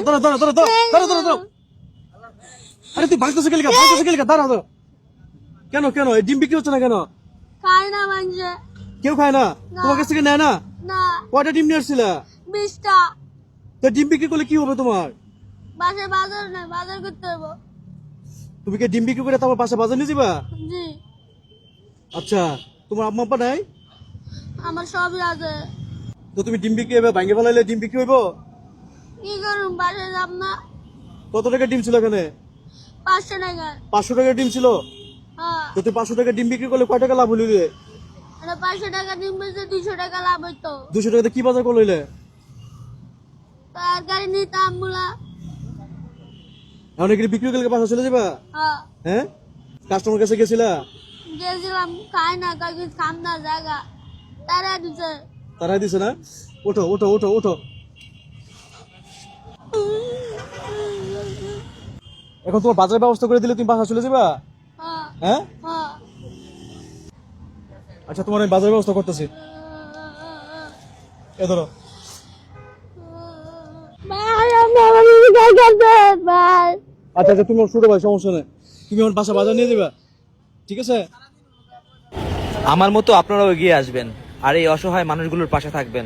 দাঁড়াও দাঁড়াও দাঁড়াও দাঁড়াও দাঁড়াও দাঁড়াও। আরে তুই ভাগতেছে গেলি দাঁড়াও দাঁড়াও। কেন কেন এই ডিম বিক্রি হচ্ছে না কেন? খায় না মানুষে। কেউ খায় না? তোমার কাছ থেকে নেয় না? না, কয়টা ডিম নিয়ে আসছিলা? 20টা। তো ডিম বিক্রি করলে কি হবে তোমার? বাসায় বাজার নেই, বাজার করতে হবো। তুমি কি ডিম বিক্রি করে তারপর পাশে বাজার নিয়ে যাবা? জি, আচ্ছা, তোমার আম্মা আব্বা নাই? আমার সবই আছে। তো তুমি ডিম বিক্রি হবে ভাঙ্গে ফেলাইলে ডিম বিক্রি হইব? কি করুন, বাসায় যাব না। কত টাকা ডিম ছিল এখানে? 500 টাকা। 500 টাকার ডিম ছিল। হ্যাঁ, তো তুই 500 টাকা ডিম বিক্রি করলে কয় টাকা লাভ হইল রে? এটা 500 টাকা ডিম বেচে 200 টাকা লাভ হইতো। 200 টাকাতে কি বাজার করলে? তরকারি নিতাম মুলা। এখন এখানে বিক্রি করলে বাসা চলে যাবা? হ্যাঁ, হ্যাঁ, কাস্টমার কাছে গেছিলা? গেছিলাম, খাই না, কাকি খাম না জায়গা। তারা দিছে। তারাই দিছে না? ওঠো ওঠো ওঠো ওঠো। এখন তোমার বাজারের ব্যবস্থা করে দিলে তুমি বাসা চলে যাবা? হ্যাঁ, হ্যাঁ, হ্যাঁ। আচ্ছা তোমার আমি বাজারের ব্যবস্থা করতেছি। এ ধরো। ভাই, আমি আমার জায়গা দেন ভাই। আচ্ছা আচ্ছা, তুমি ছোট ভাই, সমস্যা নেই। তুমি আমার বাসা বাজার নিয়ে যাবা, ঠিক আছে? আমার মতো আপনারাও এগিয়ে আসবেন আর এই অসহায় মানুষগুলোর পাশে থাকবেন।